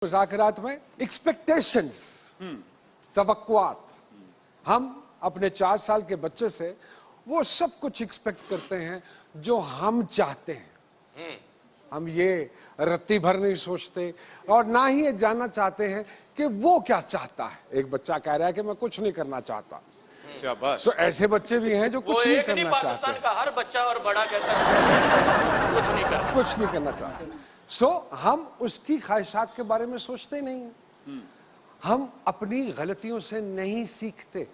मुज़ाकरात में एक्सपेक्टेशंस, तवक्कुआत, हम अपने 4 साल के बच्चे से वो सब कुछ एक्सपेक्ट करते हैं जो हम चाहते हैं। हम ये रत्ती भर नहीं सोचते और ना ही ये जानना चाहते हैं कि वो क्या चाहता है। एक बच्चा कह रहा है कि मैं कुछ नहीं करना चाहता। सो ऐसे बच्चे भी हैं जो कुछ नहीं करना चाहते। पाकिस्तान का हर बच्चा और बड़ा कहता है कुछ नहीं करना चाहते। सो हम उसकी ख्वाहिशात के बारे में सोचते नहीं हैं। हम अपनी गलतियों से नहीं सीखते।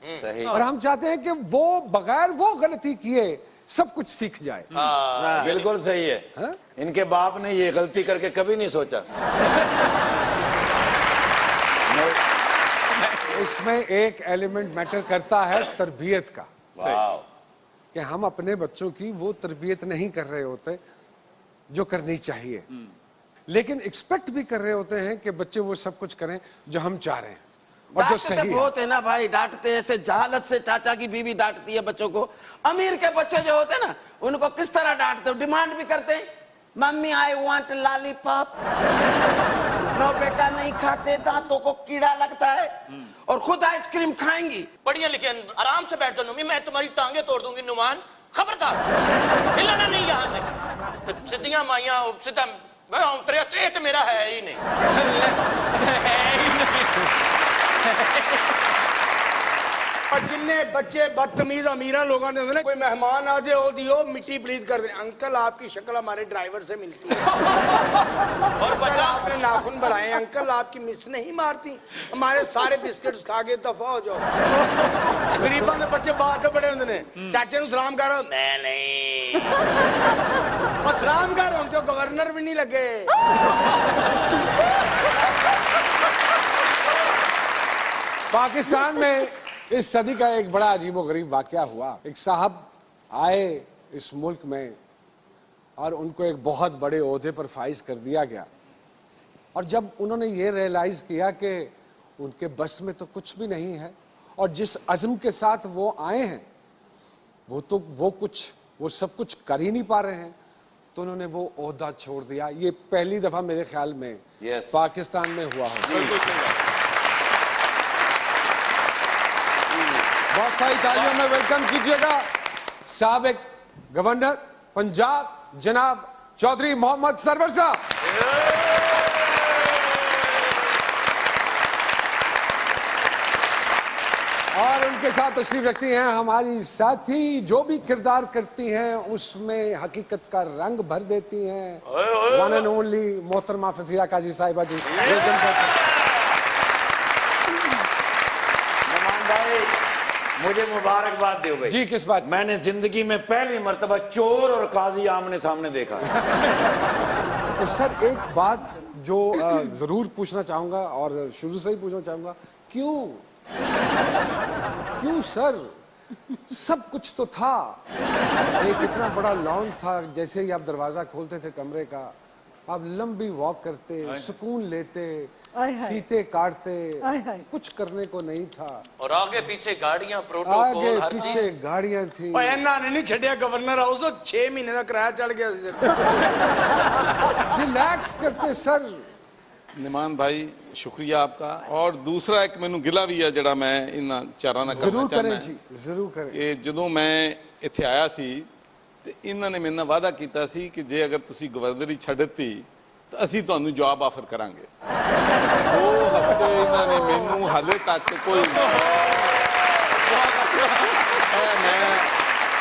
सही। और हम चाहते हैं कि वो बगैर वो गलती किए सब कुछ सीख जाए। बिल्कुल सही है। हा? इनके बाप ने ये गलती करके कभी नहीं सोचा। इसमें एक एलिमेंट मैटर करता है तरबियत का, कि हम अपने बच्चों की वो तरबियत नहीं कर रहे होते जो करनी चाहिए, लेकिन एक्सपेक्ट भी कर रहे होते हैं कि बच्चे वो सब कुछ करें जो हम चाह रहे हैं और जो सही है। बहुत है ना भाई, डांटते ऐसे जहालत से। चाचा की बीवी डांटती है बच्चों को। अमीर के बच्चे जो होते हैं ना, उनको किस तरह डांटते हो, डिमांड भी करते हैं, mummy I want lollipop. No बेटा नहीं खाते, दांतों को कीड़ा लगता है। और खुद आइसक्रीम खाएंगी। पढ़िए लिखे आराम से बैठ जाओ, मैं तुम्हारी टांगे तोड़ दूंगी। नुमान खबरदार, हिलना नहीं यहाँ से। तो सीधियां माइयां सीधा उतरे तो ये तो मेरा है ही नहीं। और जिन्ने बच्चे बदतमीज अमीरा लोगों ने होंगे, कोई मेहमान आ जाए हो दियो मिट्टी प्लीज कर दे, अंकल आपकी शक्ल हमारे ड्राइवर से मिलती है। और बच्चा आपने नाखून बढ़ाए, अंकल आपकी मिस नहीं मारती, हमारे सारे बिस्किट्स खा के दफा हो जाओ। गरीबा ने बच्चे बाहर बड़े होंगे, चाचे सलाम करो, मैं नहीं और सलाम करो तो गवर्नर भी नहीं लगे। पाकिस्तान में इस सदी का एक बड़ा अजीबोगरीब वाकया हुआ। एक साहब आए इस मुल्क में और उनको एक बहुत बड़े ओहदे पर फाइज कर दिया गया। और जब उन्होंने ये रियलाइज किया कि उनके बस में तो कुछ भी नहीं है और जिस अज़्म के साथ वो आए हैं वो सब कुछ कर ही नहीं पा रहे हैं, तो उन्होंने वो ओहदा छोड़ दिया। ये पहली दफा मेरे ख्याल में पाकिस्तान में हुआ है। बहुत सारी तालियों में वेलकम कीजिएगा साबिक गवर्नर पंजाब जनाब चौधरी मोहम्मद सरवर साहब। और उनके साथ तशरीफ रखती हैं हमारी साथी, जो भी किरदार करती हैं उसमें हकीकत का रंग भर देती हैं, वन एंड ओनली मोहतरमा फजीला काजी साहिबा जी। मुझे मुबारकबाद दो भाई। जी, किस बात? मैंने जिंदगी में पहली मर्तबा चोर और काजी आमने सामने देखा। तो सर एक बात जो जरूर पूछना चाहूंगा और शुरू से ही पूछना चाहूंगा, क्यों सर? सब कुछ तो था, एक इतना बड़ा लॉन था, जैसे ही आप दरवाजा खोलते थे कमरे का, आप लंबी वॉक करते, सुकून लेते, फीते काटते, कुछ करने को नहीं था। और आगे पीछे गाड़ियां, प्रोटोकॉल, हर चीज गाड़ियां थी। नहीं छड़िया गवर्नर हाउस 6 महीने का किराया चढ़ गया। रिलैक्स करते सर। निमान भाई शुक्रिया आपका। और दूसरा एक मैनू गिला भी है जड़ा मैं इन्हां चारां नाल करना चाहना है। जरूर करें। कि जदों मैं इत्थे आया सी ते इन्हां ने मेरे नाल वादा कीता सी कि जे अगर तुसीं गवर्नरी छड्ड दित्ती तो असीं तुहानूं जॉब ऑफर करांगे। 2 हफ्ते इन्हां ने मैनू हाले तक कोई मैं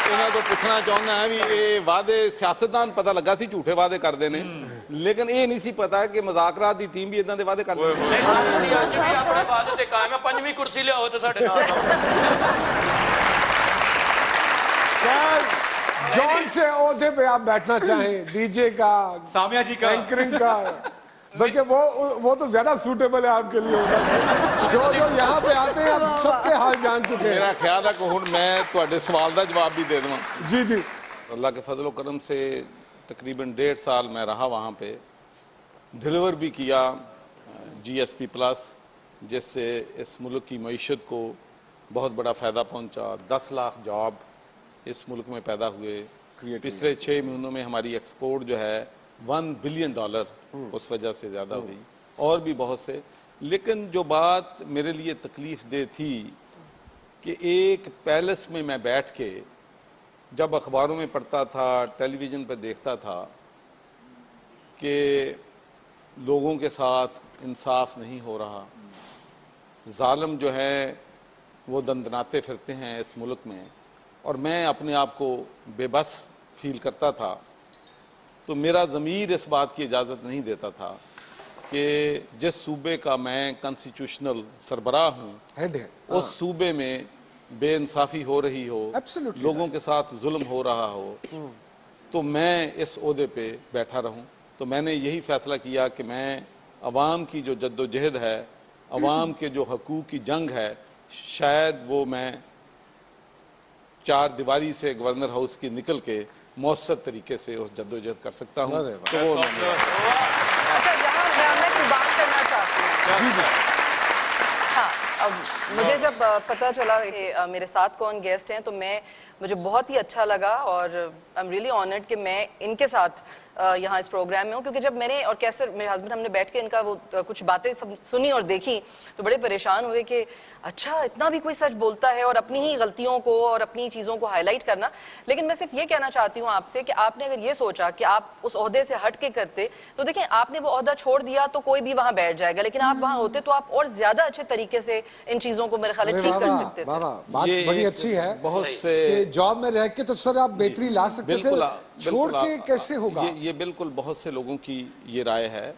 इन्हां तो पूछना चाहुंदा है भी ये वादे सियासतदान पता लगा सी झूठे वादे करते हैं, लेकिन ये नहीं सी पता कि मजाकरात दी टीम भी इदां दे वादे करदी है। ਅਸੀਂ ਅੱਜ ਵੀ ਆਪਣੇ ਵਾਅਦੇ ਤੇ ਕਾਇਮ ਹੈ। 5ਵੀਂ ਕੁਰਸੀ ਲਿਆਓ ਤੇ ਸਾਡੇ ਨਾਲ जॉन से ओहदे पे आप बैठना चाहें, डीजे का, सामिया जी का, एंकरिंग का, बल्कि वो तो ज्यादा सूटेबल है आपके लिए होगा। जो यहाँ पे आते हैं आप सबके हाल जान चुके हैं। मेरा ख्याल है कि हुण मैं तुहाडे सवाल का जवाब भी दे दूँ। जी। अल्लाह के फजल करम से तकरीबन 1.5 साल मैं रहा वहाँ पे, डिलीवर भी किया GSP प्लस, जिससे इस मुल्क की मईशत को बहुत बड़ा फ़ायदा पहुँचा। 10 लाख जॉब इस मुल्क में पैदा हुए। पिछले 6 महीनों में हमारी एक्सपोर्ट जो है $1 बिलियन उस वजह से ज़्यादा हुई। और भी बहुत से। लेकिन जो बात मेरे लिए तकलीफ दे थी कि एक पैलेस में मैं बैठ के जब अखबारों में पढ़ता था, टेलीविज़न पर देखता था कि लोगों के साथ इंसाफ नहीं हो रहा, जालिम जो है वो दंदनाते फिरते हैं इस मुल्क में, और मैं अपने आप को बेबस फील करता था, तो मेरा ज़मीर इस बात की इजाज़त नहीं देता था कि जिस सूबे का मैं कॉन्स्टिट्यूशनल सरबराह हूँ, हेड है, उस सूबे में बेइंसाफ़ी हो रही हो, Absolutely लोगों के साथ जुल्म हो रहा हो, तो मैं इस ओहदे पे बैठा रहूं। तो मैंने यही फैसला किया कि मैं अवाम की जो जद्दोजहद है, अवाम के जो हकूक़ की जंग है, शायद वो मैं चार दीवारी से गवर्नर हाउस की निकल के मौसर तरीके से उस जद्दोजहद कर सकता हूँ। अरे वाह। तो वो अच्छा, यहाँ मैं कोई बात करना चाहती हूँ। हाँ, अब मुझे जब पता चला कि मेरे साथ कौन गेस्ट हैं, तो मुझे बहुत ही अच्छा लगा और आई एम रियली ऑनर्ड कि मैं इनके साथ यहाँ इस प्रोग्राम में हूँ, क्योंकि जब मैंने और कैसे मेरे हस्बैंड हमने बैठ के इनका वो कुछ बातें सब सुनी और देखी, तो बड़े परेशान हुए कि अच्छा इतना भी कोई सच बोलता है, और अपनी ही गलतियों को और अपनी चीज़ों को हाईलाइट करना। लेकिन मैं सिर्फ ये कहना चाहती हूँ आपसे कि आपने अगर ये सोचा कि आप उस ओहदे से हट के करते, तो देखें आपने वो ओहदा छोड़ दिया तो कोई भी वहाँ बैठ जाएगा, लेकिन आप वहाँ होते तो आप और ज्यादा अच्छे तरीके से इन चीज़ों को मेरे ख्याल अरे ठीक कर वाह, सकते थे। वाह, वाह, बात ये बड़ी एक अच्छी है बहुत कि से जॉब में रह के तो सर आप बेहतरी ला सकते थे, छोड़ के कैसे होगा? ये बिल्कुल बहुत से लोगों की ये राय है।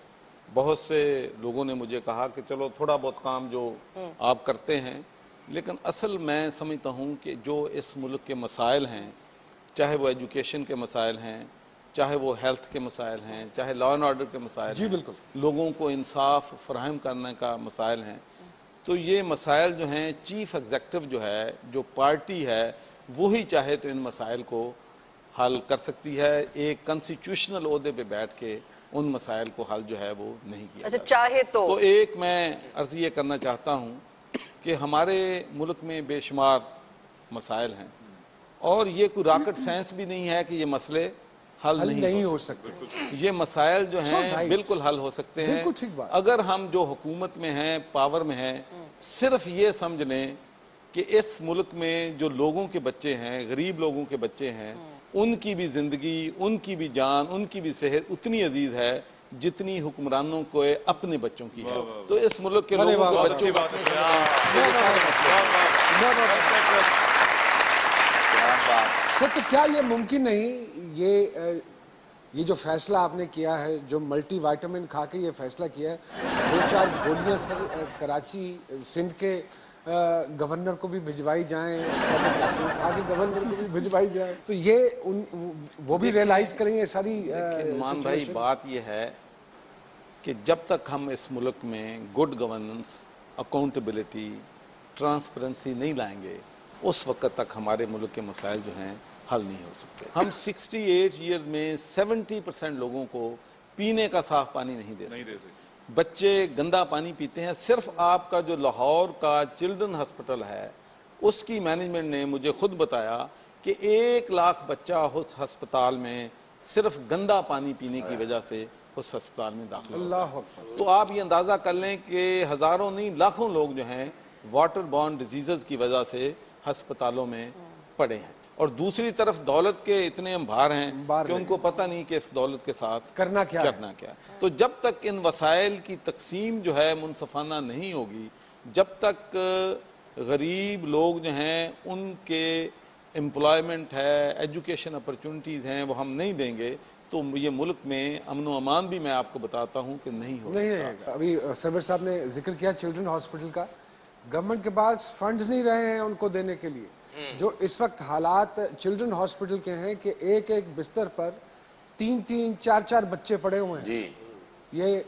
बहुत से लोगों ने मुझे कहा कि चलो थोड़ा बहुत काम जो आप करते हैं, लेकिन असल मैं समझता हूँ कि जो इस मुल्क के मसाइल हैं, चाहे वो एजुकेशन के मसाइल हैं, चाहे वो हेल्थ के मसाइल हैं, चाहे लॉ एंड ऑर्डर के मसाइल जी हैं, बिल्कुल, लोगों को इंसाफ फराहम करने का मसाइल हैं, तो ये मसाइल जो हैं चीफ एग्जेक्टिव जो है, जो पार्टी है, वही चाहे तो इन मसाइल को हल कर सकती है। एक कॉन्स्टिट्यूशनल ओहदे पे बैठ के उन मसाइल को हल जो है वो नहीं किया अच्छा, जाता। चाहे तो एक मैं अर्ज ये करना चाहता हूँ कि हमारे मुल्क में बेशुमार मसाइल हैं, और ये कोई रॉकेट साइंस भी नहीं है कि ये मसले हल नहीं हो सकते। ये मसाइल जो हैं right. बिल्कुल हल हो सकते हैं, बिल्कुल ठीक बात। अगर हम जो हुकूमत में हैं, पावर में हैं, सिर्फ ये समझ लें कि इस मुल्क में जो लोगों के बच्चे हैं, गरीब लोगों के बच्चे हैं, उनकी भी जिंदगी, उनकी भी जान, उनकी भी सेहत उतनी अजीज है जितनी हुक्मरानों को अपने बच्चों की है। तो इस मुल्क के अरे लोगों वाह, के वाह, बच्चों सर तो क्या ये मुमकिन नहीं, ये जो फैसला आपने किया है, जो मल्टी विटामिन खा के ये फैसला किया है, 2-4 गोलियां सर कराची सिंध के गवर्नर को भी भिजवाई जाएं, आगे गवर्नर को भी भिजवाई जाए, तो ये वो भी रियलाइज करेंगे सारी मान भाई बात ये है कि जब तक हम इस मुल्क में गुड गवर्नेंस, अकाउंटेबिलिटी, ट्रांसपेरेंसी नहीं लाएंगे, उस वक्त तक हमारे मुल्क के मसाइल जो हैं हल नहीं हो सकते। हम 68 ईयर में 70% लोगों को पीने का साफ पानी नहीं दे सकते। बच्चे गंदा पानी पीते हैं। सिर्फ आपका जो लाहौर का चिल्ड्रन हॉस्पिटल है, उसकी मैनेजमेंट ने मुझे खुद बताया कि 1 लाख बच्चा उस हस्पताल में सिर्फ गंदा पानी पीने की वजह से उस अस्पताल में दाखिल हो गए। तो आप ये अंदाज़ा कर लें कि हज़ारों नहीं लाखों लोग जो हैं वाटर बॉर्न डिजीज़ की वजह से हस्पतालों में पड़े हैं, और दूसरी तरफ दौलत के इतने अंबार हैं कि उनको पता नहीं कि इस दौलत के साथ करना क्या। तो जब तक इन वसाइल की तकसीम जो है मुनसफाना नहीं होगी, जब तक गरीब लोग जो हैं उनके एम्प्लॉयमेंट है, एजुकेशन अपॉर्चुनिटीज़ हैं, वो हम नहीं देंगे, तो ये मुल्क में अमन व अमान भी मैं आपको बताता हूँ कि नहीं हो सकता। अभी सरवर साहब ने जिक्र किया चिल्ड्रन हॉस्पिटल का, गवर्नमेंट के पास फंड्स नहीं रहे हैं उनको देने के लिए। जो इस वक्त हालात चिल्ड्रन हॉस्पिटल के हैं कि एक एक बिस्तर पर 3-3, 4-4 बच्चे पड़े हुए हैं जी। ये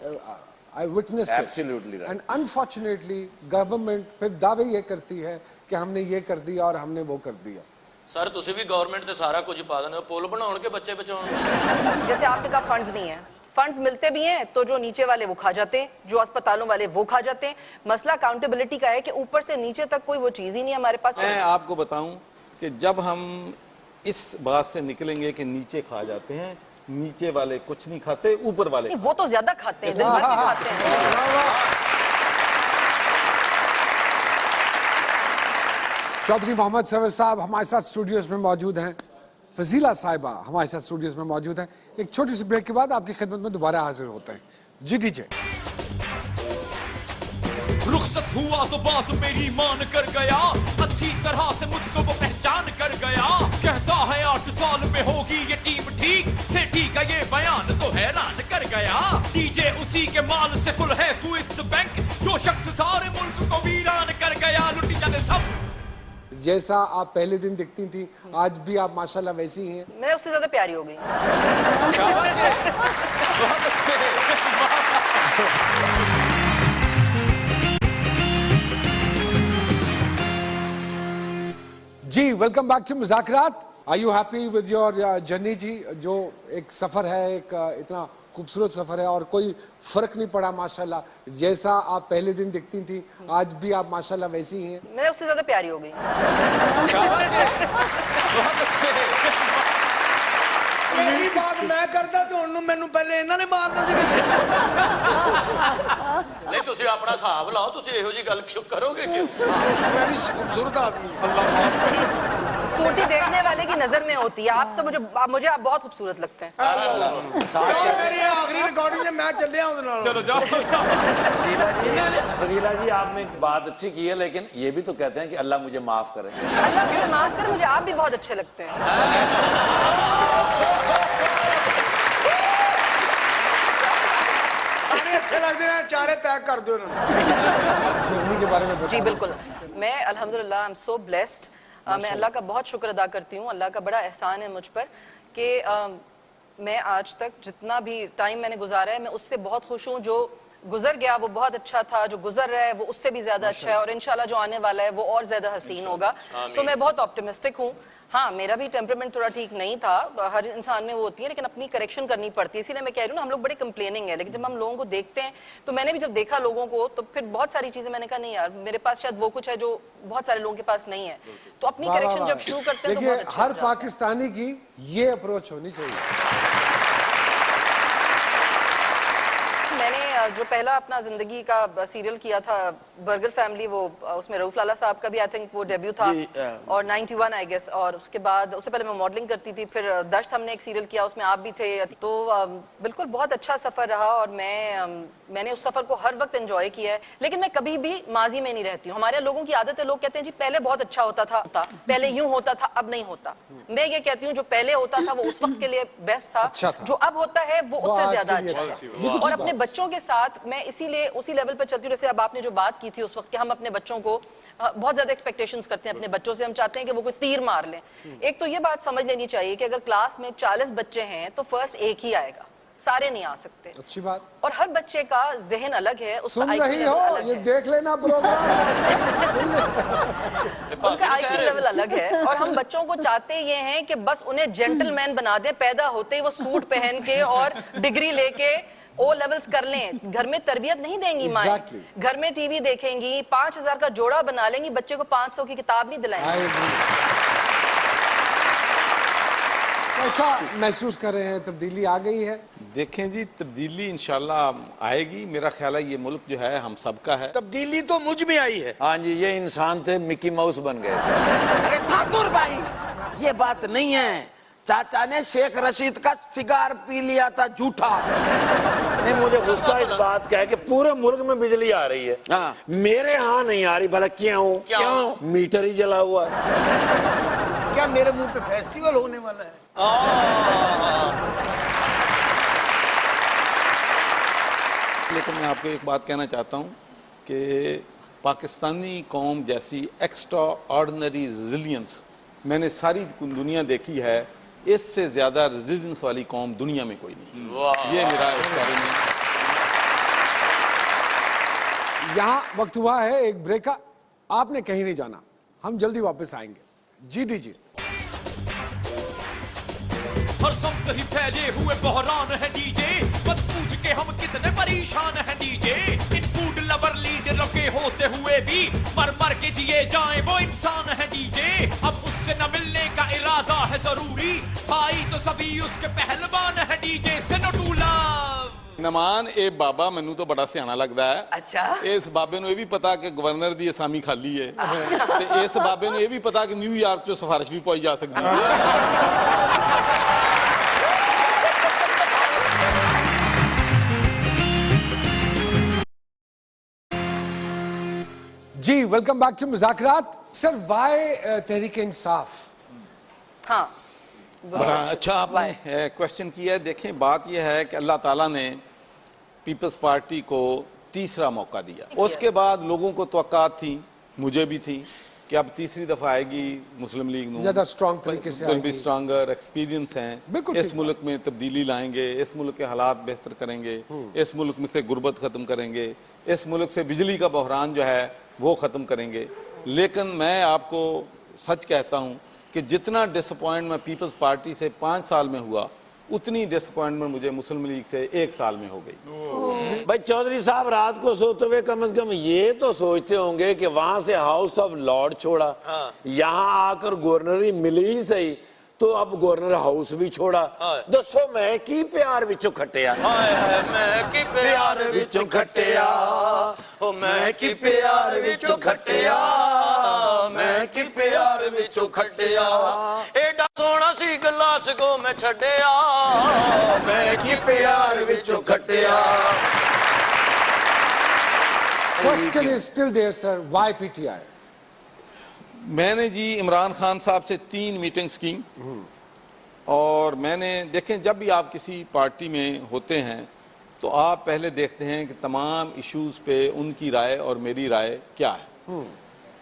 आई विटनेस एंड अनफॉर्चुनेटली गवर्नमेंट फिर दावे ये करती है कि हमने ये कर दिया और हमने वो कर दिया। सर तुसी भी गवर्नमेंट से सारा कुछ पा देना, पुल बनाउण के बच्चे बचाउण। जैसे आपने कहा फंड्स नहीं है, फंड्स मिलते भी हैं तो जो नीचे वाले वो खा जाते हैं, जो अस्पतालों वाले वो खा जाते हैं। मसला अकाउंटेबिलिटी का है कि ऊपर से नीचे तक कोई वो चीज ही नहीं हमारे पास। मैं आपको बताऊं कि जब हम इस बात से निकलेंगे कि नीचे खा जाते हैं, नीचे वाले कुछ नहीं खाते, ऊपर वाले नहीं, वो तो ज्यादा खाते हैं, दिन भर के खाते हैं। चौधरी मोहम्मद सवर साहब हमारे साथ स्टूडियोज में मौजूद हैं, फजीला साहिबा हमारे साथ स्टूडियोज में मौजूद हैं। एक छोटी सी ब्रेक के बाद आपकी खिदमत में दोबारा हाजिर होते हैं। जी डीजे। रुखसत हुआ तो बात मेरी मान कर गया, अच्छी तरह से मुझको वो पहचान कर गया। कहता है 8 साल में होगी ये टीम ठीक से ठीक है, ये बयान तो हैरान कर गया। डीजे उसी के माल से फुल है स्विस बैंक, जो शख्स सारे मुल्क को वीरान कर गया। लुटी जाने सब। जैसा आप पहले दिन दिखती थी, आज भी आप माशाल्लाह वैसी ही हैं। मैं उससे ज्यादा प्यारी हो गई। जी welcome back to Muzakarat. Are you happy with your journey जी? जो एक सफर है, एक इतना खूबसूरत सफर है और कोई फर्क नहीं पड़ा माशाल्लाह। जैसा आप पहले दिन दिखती थी, आज भी आप माशाल्लाह वैसी ही हैं। मैं उससे ज्यादा प्यारी हो गई। यही बात मैं करता तो ਉਹਨੂੰ ਮੈਨੂੰ ਪਹਿਲੇ ਇਹਨਾਂ ਨੇ ਮਾਰਨਾ ਸੀ। ਨਹੀਂ ਤੁਸੀਂ ਆਪਣਾ ਹਿਸਾਬ ਲਾਓ, ਤੁਸੀਂ ਇਹੋ ਜੀ ਗੱਲ ਕਿਉਂ ਕਰੋਗੇ ਕਿਉਂ? मैं भी खूबसूरत आदमी हूं। खूबसूरती देखने वाले की नजर में होती है। आप तो मुझे आप बहुत खूबसूरत लगते हैं। मेरी आखिरी रिकॉर्डिंग में मैं चलिया ਉਹਦੇ ਨਾਲ। चलो जाओ। फजीला जी आपने एक बात अच्छी की है, लेकिन ये भी तो कहते हैं कि अल्लाह मुझे माफ करे। अल्लाह मुझे माफ करे, मुझे आप भी बहुत अच्छे लगते हैं। सारे अच्छे लगते हैं, चारे पैक कर दो जर्नी के बारे में जी बिल्कुल। मैं अल्हम्दुलिल्लाह आई एम सो ब्लेस्ड। मैं अल्लाह का बहुत शुक्र अदा करती हूँ। अल्लाह का बड़ा एहसान है मुझ पर कि मैं आज तक जितना भी टाइम मैंने गुजारा है, मैं उससे बहुत खुश हूँ। जो गुजर गया वो बहुत अच्छा था, जो गुजर रहा है वो उससे भी ज्यादा अच्छा है, और इंशाल्लाह जो आने वाला है वो और ज्यादा हसीन होगा। तो मैं बहुत ऑप्टिमिस्टिक हूँ। हाँ, मेरा भी टेम्परामेंट थोड़ा ठीक नहीं था, हर इंसान में वो होती है, लेकिन अपनी करेक्शन करनी पड़ती है। इसीलिए मैं कह रही हूँ ना, हम लोग बड़े कंप्लेनिंग है, लेकिन जब हम लोगों को देखते हैं, तो मैंने भी जब देखा लोगों को, तो फिर बहुत सारी चीजें मैंने कहा नहीं यार, मेरे पास शायद वो कुछ है जो बहुत सारे लोगों के पास नहीं है। तो अपनी करेक्शन जब शुरू करते हैं तो बहुत अच्छा हर पाकिस्तानी की ये अप्रोच होनी चाहिए। मैंने जो पहला अपना जिंदगी का सीरियल किया था बर्गर फैमिली, वो उसमें रऊफ लाला साहब का भी आई थिंक वो डेब्यू था, और 91 आई गेस। और उसके बाद उससे पहले मैं मॉडलिंग करती थी, फिर दश्त हमने एक सीरियल किया, उसमें आप भी थे। तो बिल्कुल बहुत अच्छा सफर रहा, और मैंने उस सफर को हर वक्त एंजॉय किया है। लेकिन मैं कभी भी माजी में नहीं रहती हूँ। हमारे लोगों की आदत है, लोग कहते हैं जी पहले बहुत अच्छा होता था, पहले यूं होता था, अब नहीं होता। मैं ये कहती हूँ जो पहले होता था वो उस वक्त के लिए बेस्ट था, जो अब होता है वो उससे ज्यादा अच्छा है। और अपने बच्चों के साथ मैं इसीलिए उसी लेवल पर चलती हूँ। जैसे अब आपने जो बात की थी उस वक्त कि हम अपने बच्चों को बहुत ज्यादा एक्सपेक्टेशंस करते हैं अपने बच्चों से। हम चाहते हैं कि वो कोई तीर मार लें। एक तो ये बात समझ लेनी चाहिए कि अगर क्लास में 40 बच्चे हैं तो फर्स्ट एक ही आएगा, सारे नहीं आ सकते। अच्छी बात। और हर बच्चे का जहन अलग है, उसका सुन रही हो ये देख लेना प्रोग्राम। उनका आईक्यू लेवल अलग है, और हम बच्चों को चाहते ये हैं कि बस उन्हें जेंटलमैन बना दे, पैदा होते ही वो सूट पहन के और डिग्री लेके ओ लेवल्स कर लें। घर में तरबियत नहीं देंगी माएं, घर में टीवी देखेंगी, 5000 का जोड़ा बना लेंगी, बच्चे को 500 की किताब नहीं दिलाएंगी। कैसा महसूस कर रहे हैं? तब्दीली आ गई है? देखें जी, तब्दीली इंशाल्लाह आएगी। मेरा ख्याल है ये मुल्क जो है हम सबका है। तब्दीली तो मुझ में आई है। हाँ जी, ये इंसान थे मिकी माउस बन गए। अरे ठाकुर भाई, ये बात नहीं है। चाचा ने शेख रशीद का सिगार पी लिया था झूठा। नहीं, मुझे गुस्सा इस बात का है कि पूरे मुल्क में बिजली आ रही है, हाँ। मेरे यहाँ नहीं आ रही। भला क्यों? मीटर ही जला हुआ है। क्या मेरे मुंह पे फेस्टिवल होने वाला है? लेकिन मैं आपको एक बात कहना चाहता हूँ कि पाकिस्तानी कौम जैसी एक्स्ट्रा ऑर्डिनरी रेजिलियंस मैंने सारी दुनिया देखी है। इससे ज्यादा रेजिलियंस वाली कौम दुनिया में कोई नहीं। ये मेरा इस बारे में। यहाँ वक्त हुआ है एक ब्रेक का। आपने कहीं नहीं जाना, हम जल्दी वापस आएंगे। जी डीजे। हर समत ही फैले हुए बहरान है डीजे, मत पूछ के हम कितने परेशान हैं डीजे। इन फूड लवर लीडरों के होते हुए भी मर मर के जिए जाएं वो इंसान है डीजे। अब उससे न मिलने का इरादा है जरूरी, भाई तो सभी उसके पहलवान है ਨਮਾਨ ਇਹ ਬਾਬਾ ਮੈਨੂੰ ਤਾਂ ਬੜਾ ਸਿਆਣਾ ਲੱਗਦਾ ਹੈ। अच्छा ਇਸ ਬਾਬੇ ਨੂੰ ਇਹ ਵੀ ਪਤਾ ਕਿ ਗਵਰਨਰ ਦੀ ਅਸਾਮੀ ਖਾਲੀ ਹੈ ਤੇ ਇਸ ਬਾਬੇ ਨੂੰ ਇਹ ਵੀ ਪਤਾ ਕਿ ਨਿਊਯਾਰਕ ਚੋਂ ਸਿਫਾਰਿਸ਼ ਵੀ ਪਾਈ ਜਾ ਸਕਦੀ ਹੈ। जी, welcome back to Muzakarat. Sir, वाई तहरीक इंसाफ? हाँ, बड़ा अच्छा आपने क्वेश्चन किया है। देखें, बात यह है कि अल्लाह ताला ने पीपल्स पार्टी को तीसरा मौका दिया। उसके बाद लोगों को तवक्कात थी, मुझे भी थी, कि अब तीसरी दफा आएगी मुस्लिम लीग नून, ज्यादा स्ट्रॉन्ग तरीके से आएगी, स्ट्रॉन्गर, एक्सपीरियंस हैं, बिल्कुल इस मुल्क में तब्दीली लाएंगे, इस मुल्क के हालात बेहतर करेंगे, इस मुल्क में से गुर्बत खत्म करेंगे, इस मुल्क से बिजली का बहरान जो है वो खत्म करेंगे। लेकिन मैं आपको सच कहता हूं कि जितना डिसअपॉइंट मैं पीपल्स पार्टी से 5 साल में हुआ, उतनी डिसअपॉइंटमेंट मुझे मुस्लिम लीग से 1 साल में हो गई। भाई चौधरी साहब रात को सोते हुए कम से कम ये तो सोचते होंगे कि वहां से हाउस ऑफ लॉर्ड छोड़ा, यहाँ आकर गवर्नरी मिली ही सही, तो अब गवर्नर हाउस भी छोड़ा। दसो मैं की प्यार विचों खटिया, मैं की प्यार विचों खटिया, ओ मैं की प्यार विचों खटिया, मैं की प्यार विचों खटिया, एडा सोना सी गलास को मैं छड़िया, मैं की प्यार विचों खटिया। Question is still there, sir. Why PTI? मैंने जी इमरान खान साहब से 3 मीटिंग्स की और मैंने देखें, जब भी आप किसी पार्टी में होते हैं तो आप पहले देखते हैं कि तमाम इश्यूज पे उनकी राय और मेरी राय क्या है।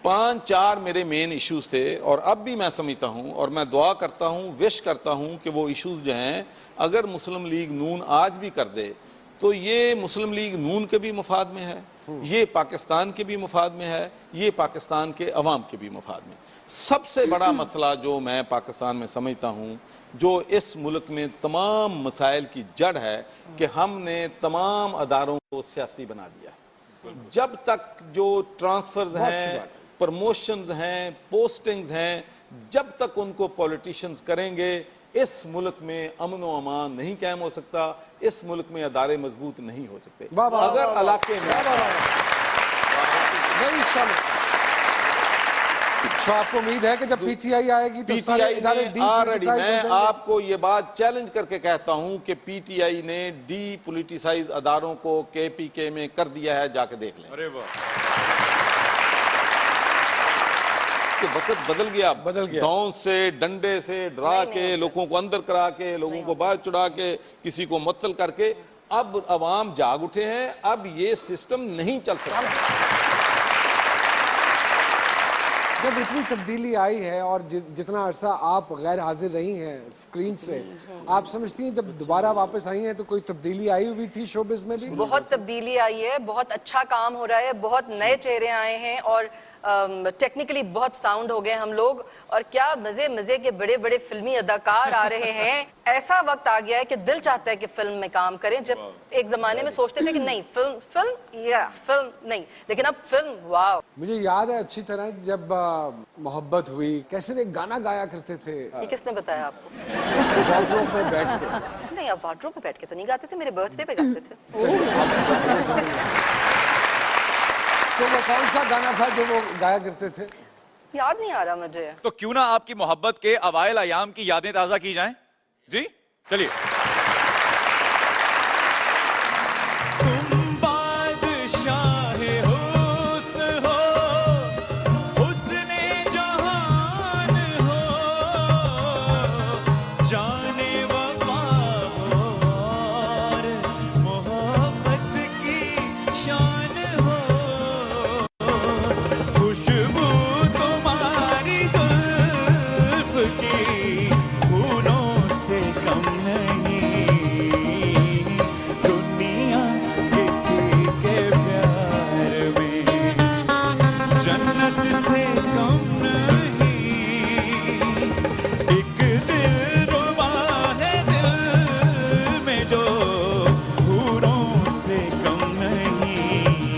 5-4 मेरे मेन इश्यूज थे और अब भी मैं समझता हूं और मैं दुआ करता हूं, विश करता हूं कि वो इश्यूज जो हैं अगर मुस्लिम लीग नून आज भी कर दे तो ये मुस्लिम लीग नून के भी मुफाद में है, ये पाकिस्तान के भी मुफाद में है, ये पाकिस्तान के अवाम के भी मुफाद में। सबसे बड़ा मसला जो मैं पाकिस्तान में समझता हूँ, जो इस मुल्क में तमाम मसाइल की जड़ है कि हमने तमाम अदारों को सियासी बना दिया। जब तक जो ट्रांसफर्स हैं, प्रमोशंस हैं, पोस्टिंग्स हैं, जब तक उनको पॉलिटिशियंस करेंगे इस मुल्क में अमन व अमान नहीं कायम हो सकता, इस मुल्क में अदारे मजबूत नहीं हो सकते। अगर इलाके में तो आपको उम्मीद है कि जब पीटीआई आएगी तो सारे इदारे ऑलरेडी मैं आपको ये बात चैलेंज करके कहता हूं कि पीटीआई ने डीपोलिटिसाइज अदारों को केपीके में कर दिया है, जाके देख लें। अरे वाह, कि वक्त बदल गया दांव से, डंडे से डरा के, लोगों को अंदर करा के, लोगों को बाहर चढ़ा के, किसी को मुअत्तल करके, अब अवाम जाग उठे हैं। अब ये सिस्टम नहीं चल सकता। जब इतनी तब्दीली आई है और जितना अरसा आप गैर हाजिर रही हैं स्क्रीन से, आप समझती हैं जब दोबारा वापस आई हैं तो कोई तब्दीली आई हुई थी शोबिज़ में भी? बहुत तब्दीली आई है, बहुत अच्छा काम हो रहा है, बहुत नए चेहरे आए हैं और टेक्निकली बहुत साउंड हो गए हम लोग, और क्या मजे मजे के बड़े बड़े फिल्मी अदाकार आ रहे हैं। ऐसा वक्त आ गया है कि दिल चाहता है कि फिल्म में काम करें। जब एक जमाने में सोचते थे कि नहीं फिल्म नहीं, लेकिन अब फिल्म, वाह। मुझे याद है अच्छी तरह जब मोहब्बत हुई, कैसे एक गाना गाया करते थे। ये किसने बताया आपको? वार्डरोब में बैठ के। नहीं, आप वार्डरोब में बैठ के तो नहीं गाते थे, मेरे बर्थडे पे गाते थे। तो वो कौन सा गाना था जो वो गाया करते थे? याद नहीं आ रहा मुझे। तो क्यों ना आपकी मोहब्बत के अवाइल अयाम की यादें ताजा की जाएं? जी चलिए। तुम बादशाहे हुस्न हो, हुस्ने जहान हो, जाने वफा हो और मोहब्बत की शान हो, खुशबू तुम्हारी जुल्फ की फूलों से कम नहीं, दुनिया किसी के प्यार में जन्नत से कम नहीं, एक दिल रुबा है दिल में जो हूरों से कम नहीं।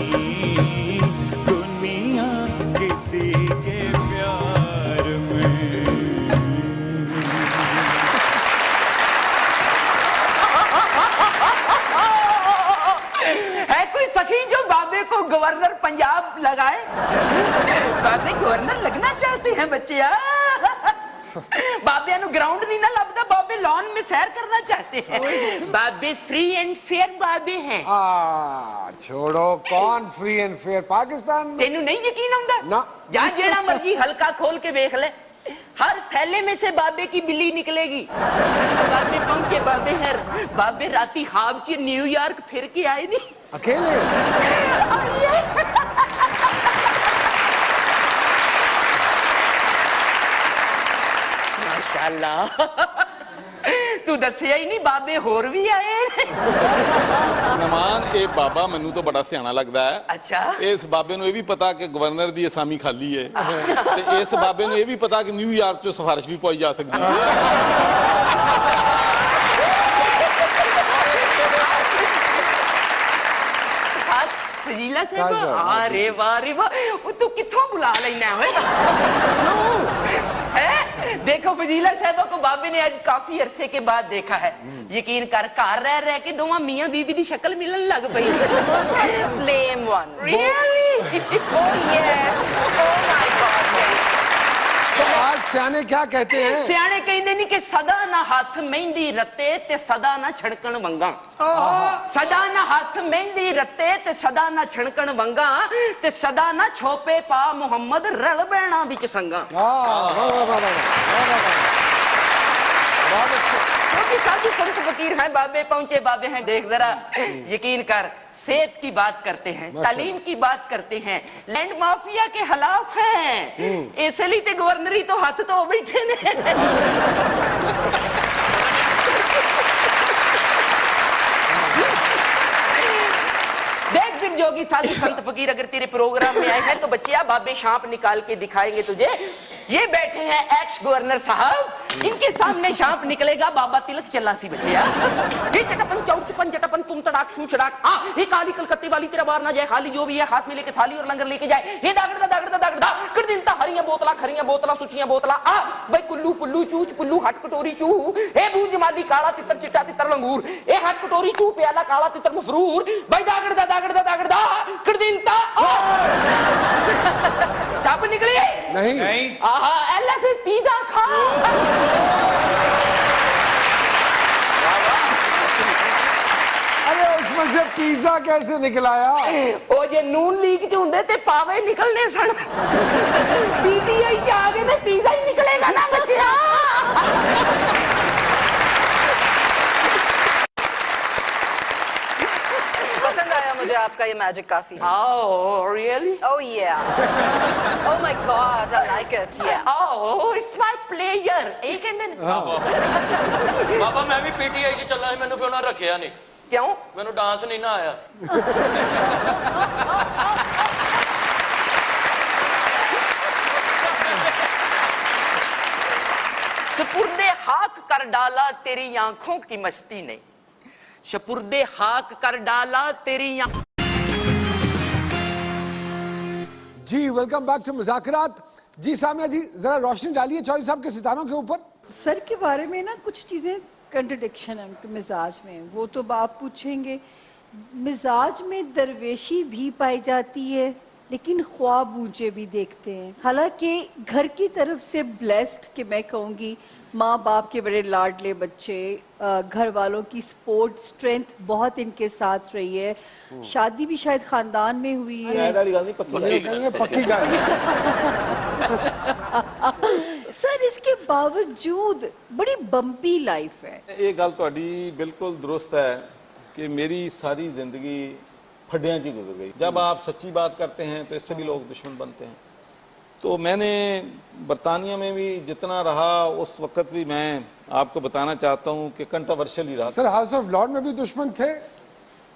गवर्नर पंजाब लगाए। बाबे गवर्नर लगना चाहते हैं बच्चे। बाबे नु ग्राउंड नहीं ना लगता, बाबे लॉन में सैर करना चाहते हैं। बाबे फ्री एंड फेयर बाबे हैं। छोड़ो, कौन फ्री एंड फेयर? पाकिस्तान में तेनू नहीं यकीन आउंदा ना? जा जेड़ा मर्जी हल्का खोल के देख ले, हर थैले में से बाबे की बिल्ली निकलेगी। बाबे पहुंचे, बाबे है, बाबे राती ख्वाब च न्यूयॉर्क फिर के आए नहीं अकेले। माशाल्लाह, तू दसिया ही नहीं बाबे होर भी आए। मेहमान ये बाबा मैनू तो बड़ा सियाना लगता है। अच्छा, इस बाबे ਨੂੰ ਇਹ ਵੀ ਪਤਾ ਕਿ ਗਵਰਨਰ ਦੀ ਅਸਾਮੀ ਖਾਲੀ ਹੈ ਤੇ ਇਸ ਬਾਬੇ ਨੂੰ ਇਹ ਵੀ ਪਤਾ ਕਿ ਨਿਊਯਾਰਕ ਚੋਂ ਸਿਫਾਰਿਸ਼ ਵੀ ਪਾਈ ਜਾ ਸਕਦੀ ਹੈ। फजीला साहब, अरे वाह रे वाह, तू किथों बुला लेना है? देखो फजीला साहब को बाबे ने आज काफी अरसे के बाद देखा है। यकीन कर, घर रह रह के दोवां मियां बीबी दी शक्ल मिलन लग पई। Same one. Really? Oh yes. Oh my God. तो आज सियाने क्या कहते हैं? सियाने कहते नहीं कि सदा ना हाथ मेहंदी रते ते सदा ना छड़कन वंगा। सदा ना हाथ मेहंदी रते ते सदा ना छड़कन वंगा ते सदा ना छोपे पा मुहम्मद रल बैणा विच संगा। क्योंकि साधु संत फकीर हैं, बाबे पहुंचे, बाबे हैं, देख जरा, यकीन कर, सेहत की बात करते हैं, तालीम की बात करते हैं, लैंड माफिया के खिलाफ हैं, इसलिए तो गवर्नरी तो हाथ तो बैठे ने। देख फिर जोगी साधु संत फकीर अगर तेरे प्रोग्राम में आए हैं तो बच्चिया बाबे शांप निकाल के दिखाएंगे तुझे। ये बैठे हैं एक्स गवर्नर साहब, इनके सामने शांप निकलेगा बाबा तिलक चल्लासी बच्चिया। ये चटपन चौड़ चपन चटपन तुम तड़ाक शू चड़ाक, हाँ ये काली कलकत्ते वाली तेरा बार ना जाए खाली, जो भी है हाथ में लेके थाली और लंगर लेके जाए। ये दागड़दा दागड़दा दागड़दा कर दिन ता हरियां बोतला खरियां बोतला सुचियां बोतला, आ भाई कुल्लू पुल्लू चूच पुल्लू हट कटोरी चू, ए बू जमाली काला तितर चिट्टा तितर लंगूर, ए हट कटोरी चू प्याला काला तितर मफरूर, भाई दागड़दा दागड़दा दागड़दा कर दिन ता चाप निकली नहीं। आहा एला से पिज्जा खा। अरे उसमें से पिज्जा कैसे निकलाया? ओ जे नून लीक च हुंदे ते पावे निकलने सन, पीटीआई च आ गए ते पिज्जा ही निकलेगा ना बच्चिया। पसंद आया मुझे आपका ये मैजिक काफी। Oh, really? Oh yeah. Oh my God, I like it. Yeah. Oh, it's my pleasure. एक and ਬਾਬਾ ਮੈਂ ਵੀ ਪੀਟੀਆਈ 'ਚ ਚੱਲਾ ਸੀ, ਮੈਨੂੰ ਕਿਉਂ ਨਾ ਰੱਖਿਆ ਨਹੀਂ? क्यों? ਮੈਨੂੰ ਡਾਂਸ ਨਹੀਂ ਨਾ ਆਇਆ। सपुर्दे हाक कर डाला तेरी आंखों की मस्ती ने, सपुर्दे हाक कर डाला तेरी जी वेलकम बैक टू मुज़ाकरात। जी सामिया जी, जरा रोशनी डालिए चौधरी साहब के सितारों के ऊपर। सर के बारे में ना कुछ चीज़ें कंट्रडिक्शन है उनके मिजाज में, वो तो आप पूछेंगे। मिजाज में दरवेशी भी पाई जाती है लेकिन ख्वाब ऊंचे भी देखते हैं। हालांकि घर की तरफ से ब्लेस्ड कि मैं कहूँगी, माँ बाप के बड़े लाडले बच्चे, घर वालों की सपोर्ट स्ट्रेंथ बहुत इनके साथ रही है। शादी भी शायद खानदान में हुई है। पक्की गाली। सर इसके बावजूद बड़ी बम्पी लाइफ है। ये गल तुहाडी बिल्कुल दुरुस्त है कि मेरी सारी जिंदगी फड्डियां च गुजर गई। जब आप सच्ची बात करते हैं तो इससे भी लोग दुश्मन बनते हैं। तो मैंने बरतानिया में भी जितना रहा उस वक्त भी मैं आपको बताना चाहता हूं कि कंट्रोवर्शियल ही रहा। सर हाउस ऑफ लॉर्ड में भी दुश्मन थे?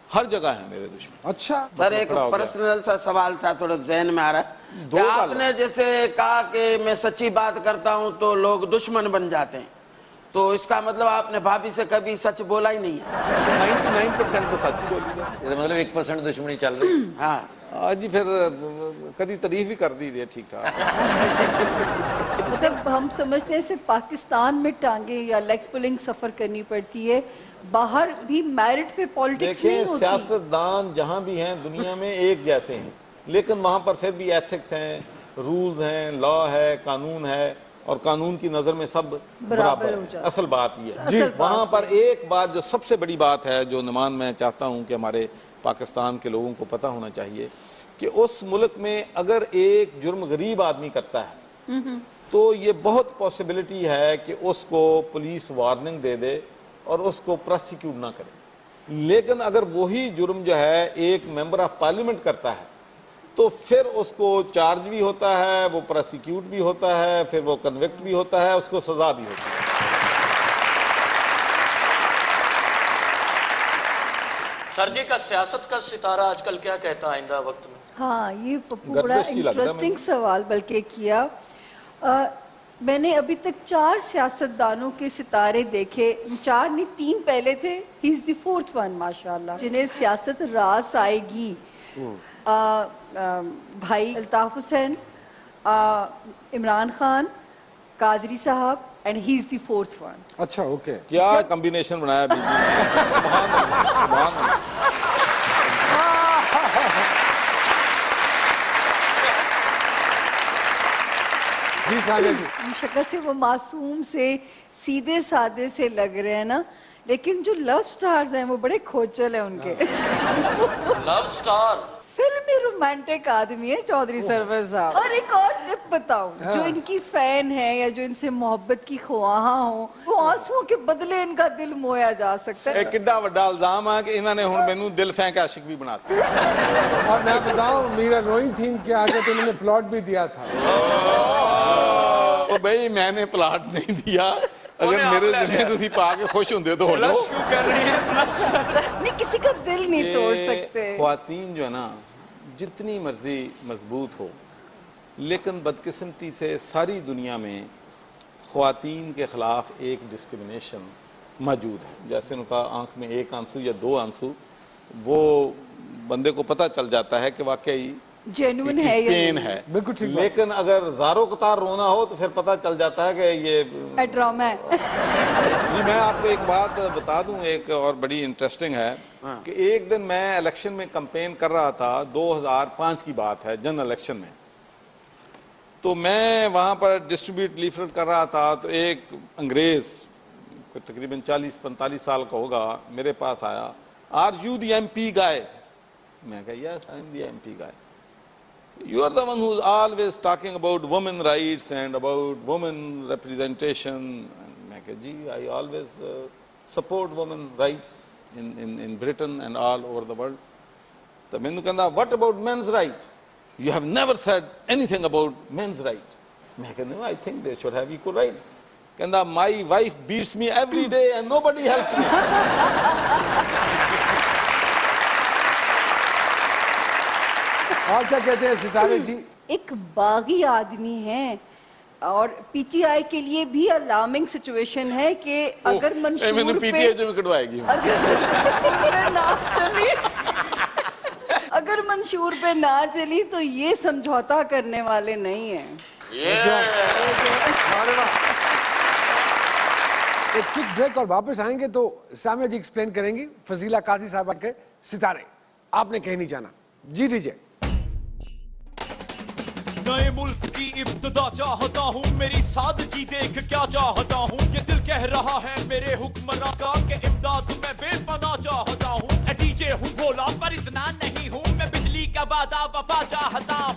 हर जगह है मेरे दुश्मन। अच्छा सर एक पर्सनल सा सवाल था, थोड़ा जहन में आ रहा है। क्या आपने जैसे कहा कि मैं सच्ची बात करता हूं तो लोग दुश्मन बन जाते हैं, तो इसका मतलब आपने भाभी से कभी सच बोला ही नहीं है? 99% तो सच ही बोली है। ਇਹਦਾ ਮਤਲਬ 1% ਦੁਸ਼ਮਣੀ ਚੱਲ ਰਹੀ। हाँ आज जी फिर कभी तारीफ भी कर दी है ठीक ठाक। मतलब हम समझते हैं सिर्फ पाकिस्तान में टांगे या लेग पुलिंग सफर करनी पड़ती है, बाहर भी मेरिट पे पॉलिटिक्स नहीं देखें, होती। सियासतदान जहां भी हैं दुनिया में एक जैसे हैं, लेकिन वहां पर फिर भी एथिक्स हैं, रूल्स हैं, लॉ है, कानून है, और कानून की नजर में सब बराबर हो है। जाते। असल बात ये है। असल वहां बात पर एक बात जो सबसे बड़ी बात है, जो नुमान मैं चाहता हूं कि हमारे पाकिस्तान के लोगों को पता होना चाहिए कि उस मुल्क में अगर एक जुर्म गरीब आदमी करता है तो ये बहुत पॉसिबिलिटी है कि उसको पुलिस वार्निंग दे दे और उसको प्रोसिक्यूट ना करे। लेकिन अगर वही जुर्म जो है एक मेंबर ऑफ पार्लियामेंट करता है तो फिर उसको चार्ज भी होता है, वो प्रोसिक्यूट भी होता है, फिर वो कन्विक्ट भी होता है, उसको सजा भी होती है। सर जी का सियासत का सितारा आजकल क्या कहता है आइंदा वक्त में? हाँ, ये पप्पू बड़ा गर्दिश ही लगता है इंटरेस्टिंग मुझे। सवाल बल्कि किया। मैंने अभी तक 4 सियासतदानों के सितारे देखे, 4 नहीं 3 पहले थे, he is the 4th one माशाल्लाह, जिन्हें सियासत रास आएगी। भाई अल्ताफ हुसैन, इमरान खान, काजरी साहब, and he is the 4th one. अच्छा, ओके। क्या कॉम्बिनेशन बनाया बीबी ने। सुभान अल्लाह, सुभान अल्लाह। जी सानिया जी। शक्ल से वो मासूम से सीधे सादे से लग रहे हैं ना, लेकिन जो लव स्टार्स हैं वो बड़े खोचल हैं उनके। लव स्टार फिल्मी रोमांटिक आदमी है चौधरी सरवर साहब। और एक और टिप बताऊं, जो इनकी फैन है या जो इनसे मोहब्बत की ख्वाहा हो, वो आंसुओं के बदले इनका दिल मोया जा सकता है। एक किड्डा वड्डा इल्जाम है कि इन्होंने हुण मैनू दिल फेंक आशिक भी बनाता। और मैं बताऊं, मीरा रोइंग थी इनके आगे तो इन्होंने प्लॉट भी दिया था। ओ भाई, मैंने प्लाट नहीं दिया, अगर मेरे जिम्मे तुसी पा के खुश होंदे तो हो लो। नहीं, किसी का दिल नहीं तोड़ सकते। ख्वातीन जो है ना, जितनी मर्जी मजबूत हो, लेकिन बदकिस्मती से सारी दुनिया में ख्वातीन के खिलाफ एक डिस्क्रिमिनेशन मौजूद है। जैसे उनका आंख में एक आंसू या 2 आंसू, वो बंदे को पता चल जाता है कि वाकई जेन्युइन है या पेन नहीं। है। बिल्कुल ठीक बात। लेकिन अगर ज़ारो कतार रोना हो तो फिर पता चल जाता है कि ये ड्रामा है। जी। मैं आपको एक बात बता दूं, एक और बड़ी इंटरेस्टिंग है कि एक दिन मैं इलेक्शन में कैंपेन कर रहा था, 2005 की बात है, जनरल इलेक्शन में। तो मैं वहां पर डिस्ट्रीब्यूट लीफलेट कर रहा था, तो एक अंग्रेज तकरीबन 40-45 साल का होगा, मेरे पास आया। आर यू द MP गाय? मैं कहा yes, I am the MP guy. You are the one who's always talking about women rights and about women representation. And मैं कहा जी, I always support women rights in Britain and all over the world. तो मैंने कहा what about men's right? You have never said anything about men's right. मैं कहा no, I think they should have equal right. कहता my wife beats me every day and nobody helps me. और क्या कहते हैं सितारे जी? एक बागी आदमी है और पीटीआई के लिए भी अलार्मिंग सिचुएशन है कि अगर मंशूर मैंने पे पीटीआई जो कटवाएगी। अगर मंशूर पे ना चली तो ये समझौता करने वाले नहीं है। एक क्विक ब्रेक और वापस आएंगे तो सामिया जी एक्सप्लेन करेंगी फजीला काजी साहबा के सितारे। आपने कहीं नहीं जाना। जी डीजे। नए मुल्क की इब्तिदा चाहता हूँ, मेरी सादगी देख क्या चाहता हूँ। ये दिल कह रहा है मेरे हुक्मरां का कि इमदाद मैं बेपनाह चाहता हूँ। डीजे हूँ भोला पर इतना नहीं हूँ, मैं बिजली का वादा वफा चाहता हूँ।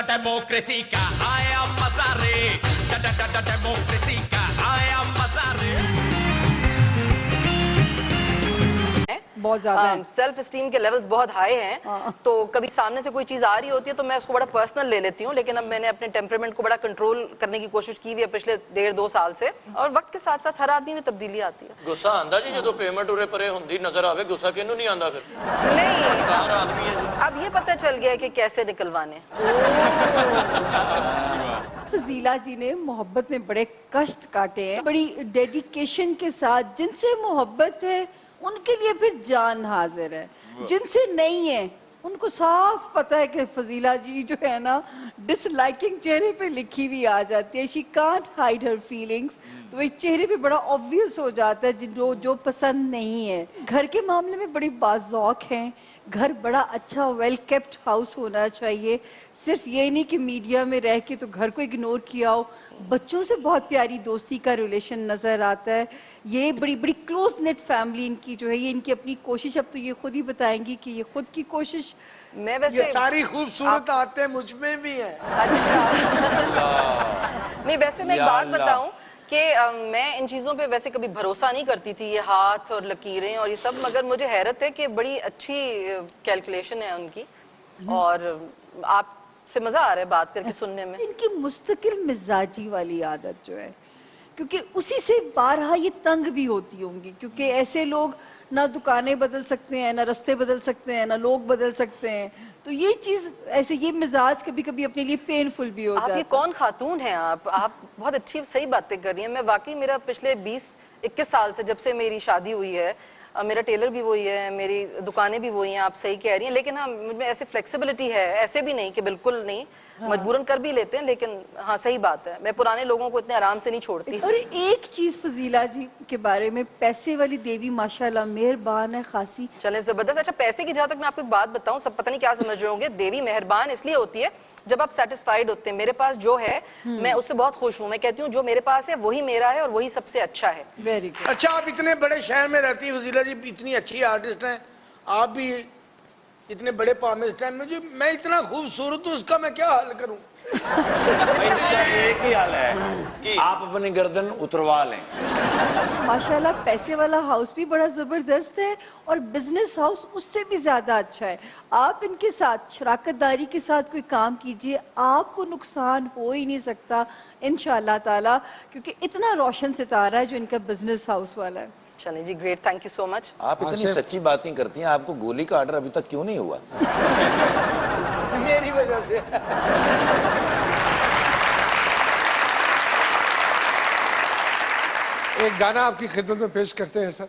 डेमोक्रेसी का आया मजा रे, डेमोक्रेसी का आया मजा रे। बहुत ज्यादा सेल्फ स्टीम के लेवल्स बहुत हाई हैं, तो कभी सामने से कोई चीज आ रही होती है तो मैं उसको बड़ा पर्सनल ले लेती हूँ। लेकिन अब मैंने अपने टेम्परामेंट को बड़ा कंट्रोल करने की कोशिश की हुई है पिछले 1.5-2 साल से, और वक्त के साथ साथ हर आदमी में तब्दीली आती है। गुस्सा आंदा जी जो पेमेंट उरे परे हुंदी नजर आवे, गुस्सा किनू नहीं आंदा फिर? नहीं, हर आदमी है जी। अब ये पता चल गया है कि कैसे निकलवाने। फजीला जी ने मोहब्बत में बड़े कष्ट काटे हैं, बड़ी डेडिकेशन के साथ। जिनसे मोहब्बत है उनके लिए फिर जान हाजिर है, जिनसे नहीं है उनको साफ पता है कि फजीला जी जो है ना, डिसलाइकिंग चेहरे पे लिखी हुई आ जाती है। She can't hide her feelings. तो एक चेहरे पे बड़ा ऑब्वियस हो जाता है जो पसंद नहीं है। घर के मामले में बड़ी बाज़ौक हैं, घर बड़ा अच्छा वेल केप्ट हाउस होना चाहिए। सिर्फ ये नहीं कि मीडिया में रह के तो घर को इग्नोर किया हो, बच्चों से बहुत प्यारी दोस्ती का रिलेशन नजर आता है। ये बड़ी बड़ी क्लोज नेट फैमिली इनकी जो है, ये इनकी अपनी कोशिश, अब तो ये खुद ही बताएंगी कि ये खुद की कोशिश। मैं वैसे ये सारी खूबसूरत आते मुझ में भी है। अच्छा नहीं, वैसे मैं एक या बात अल्लाह। बताऊं कि मैं इन चीज़ों पे वैसे कभी भरोसा नहीं करती थी, ये हाथ और लकीरें और ये सब, मगर मुझे हैरत है कि बड़ी अच्छी कैलकुलेशन है उनकी, और आपसे मज़ा आ रहा है बात करके सुनने में। इनकी मुस्तकिल मिजाजी वाली आदत जो है, क्योंकि उसी से बारहा ये तंग भी होती होंगी, क्योंकि ऐसे लोग ना दुकानें बदल सकते हैं, ना रास्ते बदल सकते हैं, ना लोग बदल सकते हैं। तो ये चीज ऐसे, ये मिजाज कभी कभी अपने लिए पेनफुल भी हो जाता है। आप ये कौन खातून हैं? आप बहुत अच्छी सही बातें कर रही हैं। मैं वाकई, मेरा पिछले 20-21 साल से, जब से मेरी शादी हुई है, मेरा टेलर भी वही है, मेरी दुकानें भी वही हैं, आप सही कह रही हैं। लेकिन हाँ, मुझमें ऐसे फ्लेक्सिबिलिटी है, ऐसे भी नहीं कि बिल्कुल नहीं, मजबूरन कर भी लेते हैं, लेकिन हाँ सही बात है, मैं पुराने लोगों को इतने आराम से नहीं छोड़ती। और एक चीज फजीला जी के बारे में, पैसे वाली देवी माशाल्लाह मेहरबान है खासी। चलें, जबरदस्त। अच्छा, पैसे की जहाँ तक मैं आपको एक बात बताऊं, सब पता नहीं क्या समझ रहे होंगे, देवी मेहरबान इसलिए होती है जब आप सेटिस्फाइड होते हैं। मेरे पास जो है मैं उससे बहुत खुश हूँ। मैं कहती हूँ जो मेरे पास है वही मेरा है और वही सबसे अच्छा है। Very good. अच्छा, आप इतने बड़े शहर में रहती हैं फजीला जी, इतनी अच्छी आर्टिस्ट हैं, आप भी इतने बड़े पामिस्ट हैं, मुझे, मैं इतना खूबसूरत हूँ, उसका मैं क्या हाल करूँ? इसका एक ही हाल है कि आप अपनी गर्दन उतरवा लें। माशाल्लाह पैसे वाला हाउस भी बड़ा जबरदस्त है और बिजनेस हाउस उससे भी ज्यादा अच्छा है। आप इनके साथ शराकतदारी के साथ कोई काम कीजिए, आपको नुकसान हो ही नहीं सकता इंशाअल्लाह ताला, क्योंकि इतना रोशन सितारा है जो इनका बिजनेस हाउस वाला है। चलें जी, great, thank you so much. आप इतनी सच्ची बातें करती हैं, आपको गोली का ऑर्डर अभी तक क्यों नहीं हुआ? मेरी वजह से। एक गाना आपकी खिदमत में पेश करते हैं सर।